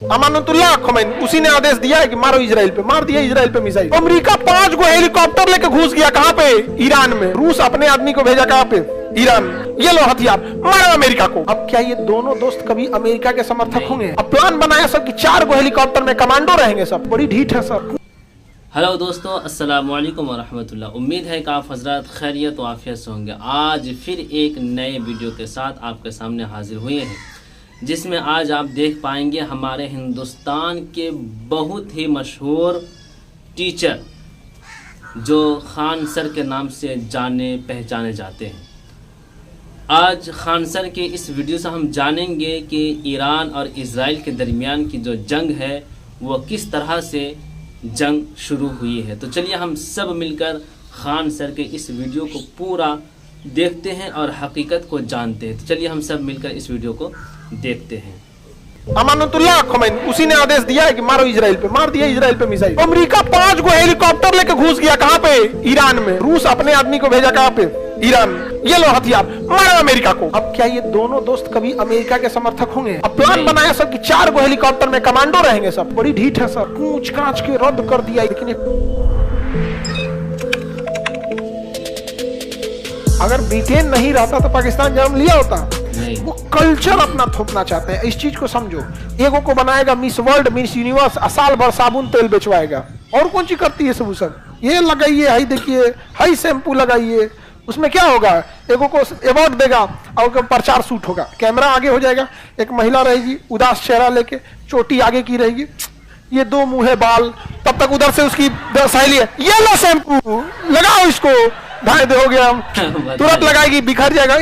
अमानुतुल्लाह Khomeini उसी ने आदेश दिया है कि मारो इजराइल पे, मार दिया इजराइल पे मिसाइल। अमेरिका 5 गो हेलीकॉप्टर लेके घुस गया कहां पे? ईरान में। रूस अपने आदमी को भेजा कहां पे? ईरान। ये लो हथियार, मारो अमेरिका को। अब क्या ये दोनों दोस्त कभी अमेरिका के समर्थक होंगे? अब प्लान बनाया सब कि 4 गो हेलीकॉप्टर में कमांडो रहेंगे सब। बड़ी ढीठ है सब। हेलो दोस्तों, अस्सलाम वालेकुम वरहमतुल्लाह। उम्मीद है कि आप हजरत खैरियत व आफियत से होंगे। आज फिर एक नए वीडियो के साथ आपके सामने हाजिर हुए हैं, जिसमें आज आप देख पाएंगे हमारे हिंदुस्तान के बहुत ही मशहूर टीचर जो खान सर के नाम से जाने पहचाने जाते हैं। आज खान सर के इस वीडियो से हम जानेंगे कि ईरान और इज़राइल के दरमियान की जो जंग है वो किस तरह से जंग शुरू हुई है। तो चलिए हम सब मिलकर खान सर के इस वीडियो को पूरा देखते हैं और हकीकत को जानते हैं। तो चलिए हम सब मिलकर इस वीडियो को देखते हैं। अमानुतुल्लाह खोमैनी उसी ने आदेश दिया है कि मारो इजराइल पे, मार दिया इजराइल पे मिसाइल। अमेरिका 5 गो हेलीकॉप्टर लेके घुस गया कहां पे? ईरान में। रूस अपने आदमी को भेजा कहां पे? ईरान। ये लो हथियार, मारो अमेरिका को। अब क्या ये दोनों दोस्त कभी अमेरिका के समर्थक होंगे? अब प्लान बनाया सब कि 4 गो हेलीकॉप्टर में कमांडो रहेंगे सब। बड़ी ढीठ है सब। कूच कांच के रद्द कर दिया। लेकिन अगर ब्रिटेन नहीं रहता तो पाकिस्तान जन्म लिया होता। वो कल्चर अपना थोपना चाहते हैं, इस चीज को समझो। एगो को बनाएगा मिस वर्ल्ड, मिस यूनिवर्स, साल भर साबुन तेल बेचवाएगा। और कौन सी करती है सब? ये लगाइए, हाई देखिए, हाई शैम्पू लगाइए, उसमें क्या होगा? एगो को अवार्ड देगा और प्रचार शूट होगा, कैमरा आगे हो जाएगा, एक महिला रहेगी उदास चेहरा लेके, चोटी आगे की रहेगी, ये 2 मुंह बाल, तब तक उधर से उसकी सहेली है, ये लो शैम्पू लगाओ इसको, ढाई दे हो गया, तुरंत लगाएगी, बिखर जाएगा,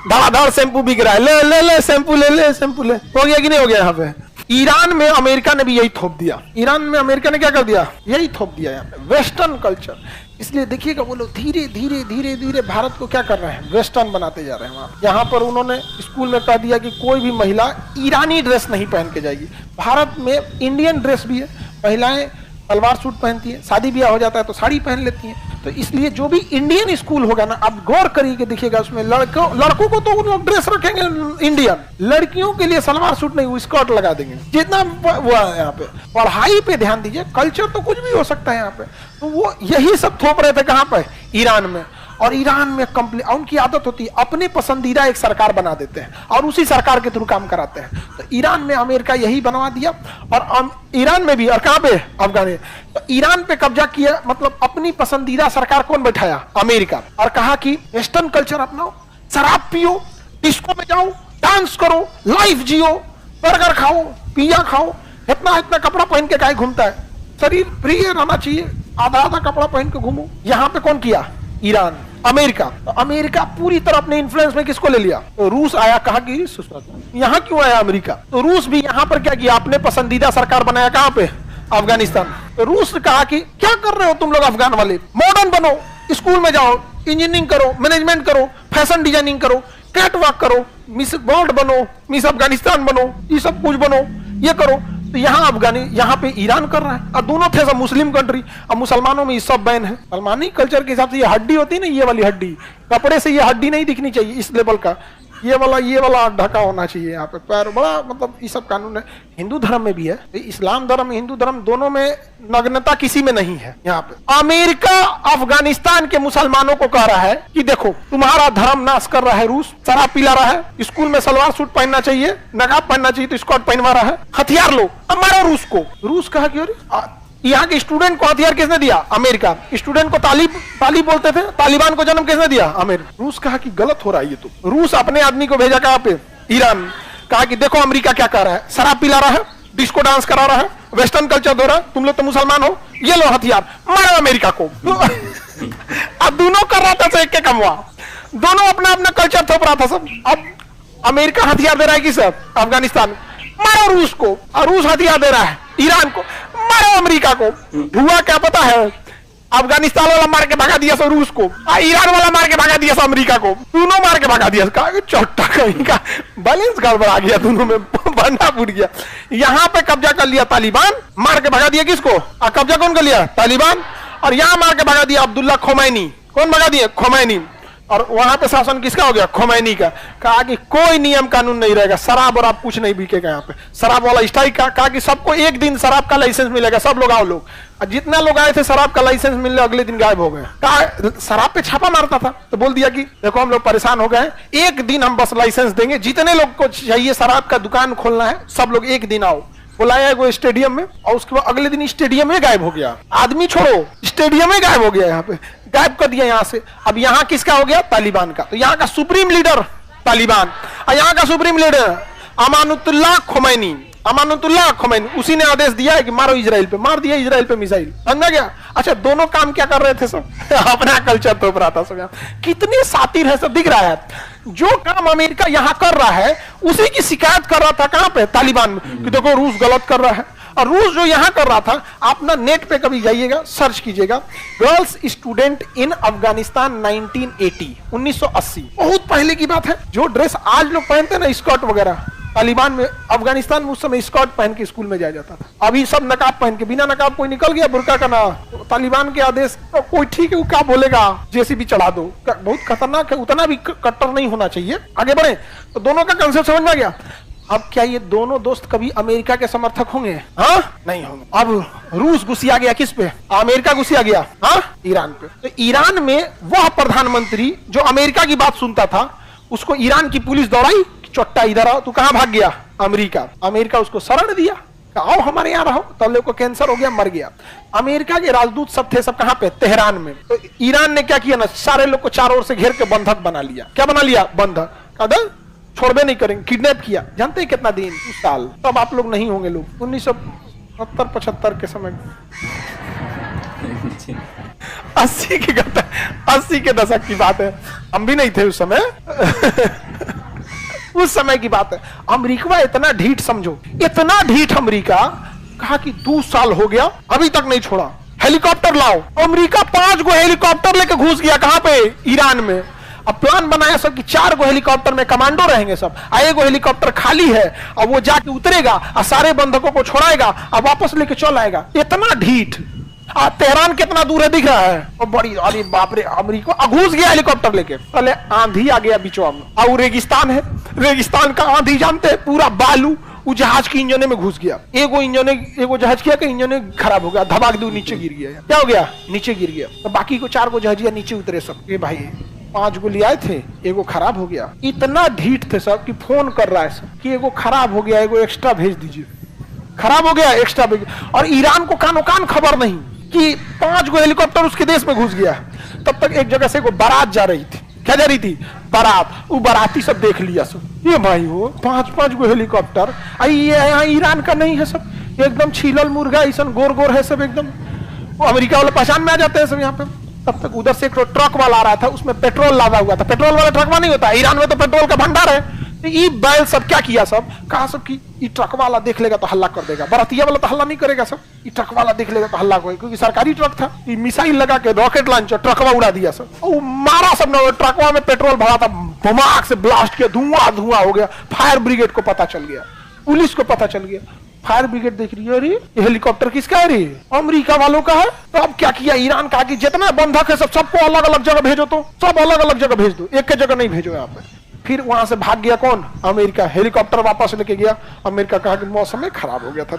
धड़ाधड़ शैम्पू बिक रहा है, ले ले ले शैम्पू ले ले शैम्पू ले। हो गया कि नहीं हो गया? यहाँ पे ईरान में अमेरिका ने भी यही थोप दिया। ईरान में अमेरिका ने क्या कर दिया? यही थोप दिया यहाँ पे, वेस्टर्न कल्चर। इसलिए देखिएगा वो लोग धीरे धीरे धीरे धीरे भारत को क्या कर रहे हैं? वेस्टर्न बनाते जा रहे हैं। वहाँ यहाँ पर उन्होंने स्कूल में कह दिया कि कोई भी महिला ईरानी ड्रेस नहीं पहन के जाएगी। भारत में इंडियन ड्रेस भी है, महिलाएं सलवार सूट पहनती है, शादी ब्याह हो जाता है तो साड़ी पहन लेती है। तो इसलिए जो भी इंडियन स्कूल होगा ना, आप गौर करिए देखिएगा उसमें लड़कों को तो उन लोग ड्रेस रखेंगे इंडियन, लड़कियों के लिए सलवार सूट नहीं, वो स्कर्ट लगा देंगे। जितना वो है यहाँ पे, पढ़ाई पे ध्यान दीजिए। कल्चर तो कुछ भी हो सकता है यहाँ पे। तो वो यही सब थोप रहे थे कहाँ पे? ईरान में। और ईरान में उनकी आदत होती है अपने पसंदीदा एक सरकार बना देते हैं और उसी सरकार के थ्रू काम कराते हैं। तो ईरान में अमेरिका यही बनवा दिया। और ईरान में भी, और कहां पे? अफगानिस्तान। तो ईरान पे कब्जा किया, मतलब अपनी पसंदीदा सरकार कौन बैठाया? अमेरिका। और कहा कि वेस्टर्न कल्चर अपनाओ, शराब पियो, डिस्को में जाओ, डांस करो, लाइफ जियो, बर्गर खाओ, पिज्जा खाओ, इतना इतना कपड़ा पहन के काहे घूमता है? शरीर फ्री रहना चाहिए, आधा आधा कपड़ा पहन के घूमो। यहाँ पे कौन किया? ईरान। अमेरिका। तो अमेरिका पूरी तरह अपने इन्फ्लुएंस में किसको ले लिया? तो रूस आया, कहा कि यहाँ क्यों आया अमेरिका? तो रूस भी यहाँ पर क्या किया? अपने पसंदीदा सरकार बनाया कहाँ पे? अफगानिस्तान। तो रूस ने कहा कि क्या कर रहे हो तुम लोग अफगान वाले? मॉडर्न बनो, स्कूल में जाओ, इंजीनियरिंग करो, मैनेजमेंट करो, फैशन डिजाइनिंग करो, कैटवॉक करो, मिस वर्ल्ड बनो, मिस अफगानिस्तान बनो, ये सब कुछ बनो, ये करो। तो यहाँ पे ईरान कर रहा है। और दोनों थे सब मुस्लिम कंट्री। अब मुसलमानों में ये सब बैन है। सलमानी कल्चर के हिसाब से ये हड्डी होती है ना, ये वाली हड्डी, कपड़े से ये हड्डी नहीं दिखनी चाहिए इस लेवल का, ये वाला ढका होना चाहिए यहाँ पे पैर। बड़ा मतलब ये सब कानून है। हिंदू धर्म में भी है, इस्लाम धर्म हिंदू धर्म दोनों में नग्नता किसी में नहीं है। यहाँ पे अमेरिका अफगानिस्तान के मुसलमानों को कह रहा है कि देखो तुम्हारा धर्म नाश कर रहा है रूस, शराब पिला रहा है, स्कूल में सलवार सूट पहनना चाहिए, नकाब पहनना चाहिए तो स्कर्ट पहनवा रहा है, हथियार लो, अब मारो रूस को। रूस कहा कि यहाँ के स्टूडेंट को हथियार किसने दिया? अमेरिका। स्टूडेंट को तालिब बोलते थे, तालिबान को जन्म किसने दिया? अमेरिका। रूस कहा कि गलत हो रहा है ये तो। रूस अपने आदमी को भेजा कहाँ पे? ईरान। कहा कि देखो अमेरिका क्या कर रहा है, शराब पिला रहा है, डिस्को डांस करा रहा है, वेस्टर्न कल्चर दे रहा है, तुम लोग तो मुसलमान हो, ये लो हथियार, मारो अमेरिका को। अब दोनों कर रहा था एक के कमवा, दोनों अपना अपना कल्चर थोप रहा था सब। अब अमेरिका हथियार दे रहा है किसे? अफगानिस्तान, मारो रूस को। और रूस हथियार दे रहा है ईरान को, मारो अमेरिका को। हुआ क्या पता है? अफगानिस्तान वाला मार के भगा दिया रूस को, ईरान वाला मार के भगा दिया अमेरिका को, दोनों मार के भगा दिया। चौथा कहीं का बैलेंस गड़बड़ा गया, दोनों में बंधा फूट गया। यहाँ पे कब्जा कर लिया तालिबान, मार के भगा दिया किसको? कब्जा कौन कर लिया? तालिबान। और यहाँ मार के भगा दिया अब्दुल्ला खोमैनी। कौन भगा दिया? खोमैनी। और वहां पे शासन किसका हो गया? खोमैनी का। कहा कि कोई नियम कानून नहीं रहेगा, शराब और आप कुछ नहीं बिकेगा यहाँ पे। शराब वाला स्ट्राइक का, कहा कि सबको एक दिन शराब का लाइसेंस मिलेगा, सब लोग आओ लोग। जितना लोग आए थे शराब का लाइसेंस मिलने अगले दिन गायब हो गए। कहा शराब पे छापा मारता था तो बोल दिया कि देखो हम लोग परेशान हो गए, एक दिन हम बस लाइसेंस देंगे, जितने लोग को चाहिए शराब का दुकान खोलना है सब लोग एक दिन आओ। बुलाया वो स्टेडियम में और उसके बाद अगले दिन स्टेडियम में गायब हो गया। आदमी छोड़ो, स्टेडियम में गायब हो गया, यहाँ पे गायब कर दिया यहाँ से। अब यहाँ किसका हो गया? तालिबान का। तो यहाँ का सुप्रीम लीडर तालिबान और यहाँ का सुप्रीम लीडर अमानुतुल्लाह खोमैनी। अमानुतुल्लाह खोमैनी उसी ने आदेश दिया है कि मारो इजराइल पे, मार दिया इजराइल पे मिसाइल। समझा गया? अच्छा, दोनों काम क्या कर रहे थे सब? अपना कल्चर तोप रहा था सब। कितने सातिर है सब, दिख रहा है। जो काम अमेरिका यहाँ कर रहा है उसी की शिकायत कर रहा था कहां पे? तालिबान में, कि देखो रूस गलत कर रहा है। और रूस जो यहाँ कर रहा था, आप ना नेट पे कभी जाइएगा, सर्च कीजिएगा, गर्ल्स स्टूडेंट इन अफगानिस्तान 1980, बहुत पहले की बात है। जो ड्रेस आज लोग पहनते हैं ना, स्कर्ट वगैरह, तालिबान में अफगानिस्तान में उस समय स्कर्ट पहन के स्कूल में जाया जाता था। अभी सब नकाब पहन के, बिना नकाब कोई निकल गया बुर्का का ना। तो तालिबान के आदेश तो कोई ठीक है, वो क्या बोलेगा, जैसे भी चढ़ा दो, बहुत खतरनाक है। उतना भी कट्टर नहीं होना चाहिए। आगे बढ़े तो दोनों का कंसेप्ट समझ में आ गया। अब क्या ये दोनों दोस्त कभी अमेरिका के समर्थक होंगे? हाँ, नहीं होंगे। अब रूस घुसिया गया किस पे? अमेरिका घुसिया गया, हाँ, ईरान पे। तो ईरान में वह प्रधानमंत्री जो अमेरिका की बात सुनता था, उसको ईरान की पुलिस दौड़ाई, चोट्टा इधर आओ। तू कहां भाग गया? अमेरिका। अमेरिका उसको शरण दिया, आओ हमारे यहाँ रहो। तब को कैंसर हो गया, मर गया। अमेरिका के राजदूत सब थे, सब कहां पे? तेहरान में। तो ईरान ने क्या किया ना, सारे लोग को चारों ओर से घेर के बंधक बना लिया। क्या बना लिया? बंधक। अदर छोड़बे नहीं करेंगे, किडनैप किया। जानते हैं कितना दिन? 2 साल। तब आप लोग नहीं होंगे लोग, 1970-75 के समय, 80 के दशक की बात है। हम भी नहीं थे उस समय। उस समय की बात है। अमेरिका इतना ढीठ, समझो इतना ढीठ अमेरिका, कहा कि 2 साल हो गया अभी तक नहीं छोड़ा, हेलीकॉप्टर लाओ। अमेरिका 5 गो हेलीकॉप्टर लेके घुस गया कहां पे? ईरान में। अब प्लान बनाया सब कि 4 गो हेलीकॉप्टर में कमांडो रहेंगे सब, एगो हेलीकॉप्टर खाली है और वो जाके उतरेगा और सारे बंधकों को छोड़ाएगा और वापस लेके चल आएगा। इतना ढीठ। तेहरान कितना दूर है दिख रहा है? और बड़ी, अरे बाप रे, अमेरिका घुस गया हेलीकॉप्टर लेके। पहले आंधी आ गया बीचों में, और रेगिस्तान है, रेगिस्तान का आंधी जानते हैं, पूरा बालू। वो जहाज की इंजन में घुस गया। एगो जहाज किया कि इंजन खराब हो गया, धबाक दो नीचे गिर गया। क्या हो गया? नीचे गिर गया। तो बाकी को 4 गो जहाजिया नीचे उतरे सब। ये भाई 5 गो ले आए थे, एगो खराब हो गया। इतना ढीठ थे सब कि फोन कर रहा है सब कि एगो खराब हो गया, एगो एक्स्ट्रा भेज दीजिए। खराब हो गया, एक्स्ट्रा भेज। और ईरान को कानो कान खबर नहीं कि 5 गो हेलीकॉप्टर उसके देश में घुस गया। तब तक एक जगह से एगो बारात जा रही थी। क्या जा रही थी? बारात। वो बाराती सब देख लिया सब, ये भाई हो 5 गो हेलीकॉप्टर, यहाँ ईरान का नहीं है सब, एकदम छीलल मुर्गा ऐसा गोर गोर है सब एकदम। वो अमेरिका वाले पहचान में आ जाते हैं सब यहाँ पे। तब तक उधर से एक ट्रक वाला आ रहा था, उसमें पेट्रोल लादा हुआ था। पेट्रोल वाला ट्रक में नहीं होता, ईरान में तो पेट्रोल का भंडार है। ये बैल सब क्या किया सब, कहा सब कि ये ट्रक वाला देख लेगा तो हल्ला कर देगा, बरातिया वाला तो हल्ला नहीं करेगा सब, ये ट्रक वाला देख लेगा तो हल्ला करेगा, क्योंकि सरकारी ट्रक था। ये मिसाइल लगा के रॉकेट लॉन्चर ट्रकवा उड़ा दिया सब, और मारा सब ने। ट्रकवा में पेट्रोल भरा था, धमाक से ब्लास्ट किया, धुआं धुआं हो गया। फायर ब्रिगेड को पता चल गया, पुलिस को पता चल गया। फायर ब्रिगेड देख रही है, अरे ये हेलीकॉप्टर किसका है? रे अमेरिका वालों का है। तो अब क्या किया ईरान का कि जितना बंधक है सबको अलग अलग जगह भेजो, तो सब अलग अलग जगह भेज दो, एक के जगह नहीं भेजो यहाँ पे। फिर वहां से भाग गया कौन? अमेरिका। हेलीकॉप्टर वापस लेके गया। अमेरिका कहा कि मौसम में खराब हो गया था,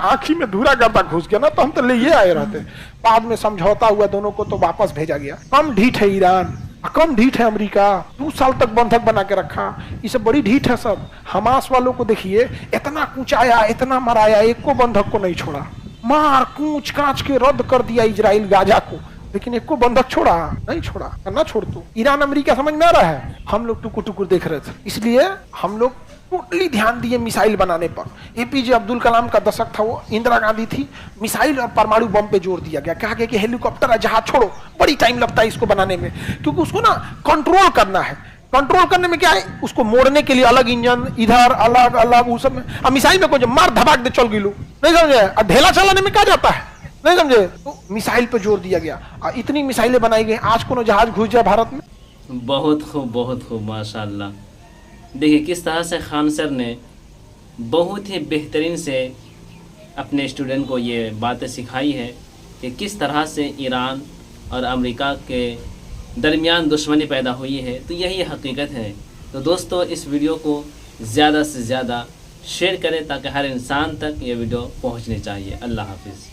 आंखी में धूरा गर्दा घुस गया ना, तो हम तो ले ये आए रहते। बाद में समझौता हुआ दोनों को, तो वापस भेजा गया। कम ढीठ है ईरान, कम ढीठ है अमेरिका। 2 साल तक बंधक बना के रखा। ये सब बड़ी ढीठ है सब। हमास वालों को देखिए, इतना कूचाया, इतना मराया, एक को बंधक को नहीं छोड़ा। मार कूच कांच के रद्द कर दिया इजराइल गाजा को, लेकिन एक को बंधक छोड़ा नहीं, छोड़ा ना छोड़। तो ईरान अमेरिका समझ में आ रहा है। हम लोग टुकुर टुकुर देख रहे थे, इसलिए हम लोग टोटली ध्यान दिए मिसाइल बनाने पर। एपीजे अब्दुल कलाम का दशक था, वो इंदिरा गांधी थी। मिसाइल और परमाणु बम पे जोर दिया गया। कहा गया कि हेलीकॉप्टर जहाज छोड़ो, बड़ी टाइम लगता है इसको बनाने में, क्योंकि उसको ना कंट्रोल करना है। कंट्रोल करने में क्या है, उसको मोड़ने के लिए अलग इंजन, इधर अलग अलग, उस सब में। मिसाइल में कोई मार धमाक दे चल गिलू, नहीं समझे। और ढेला चलाने में क्या जाता है, नहीं समझे। तो मिसाइल पे जोर दिया गया, इतनी मिसाइलें बनाई गई। आज कोनो जहाज घुस जाए भारत में। बहुत खूब, बहुत खूब, माशाल्लाह। देखिए किस तरह से खान सर ने बहुत ही बेहतरीन से अपने स्टूडेंट को ये बातें सिखाई है कि किस तरह से ईरान और अमेरिका के दरमियान दुश्मनी पैदा हुई है, तो यही हकीकत है। तो दोस्तों इस वीडियो को ज़्यादा से ज़्यादा शेयर करें ताकि हर इंसान तक ये वीडियो पहुंचनी चाहिए। अल्लाह हाफिज़।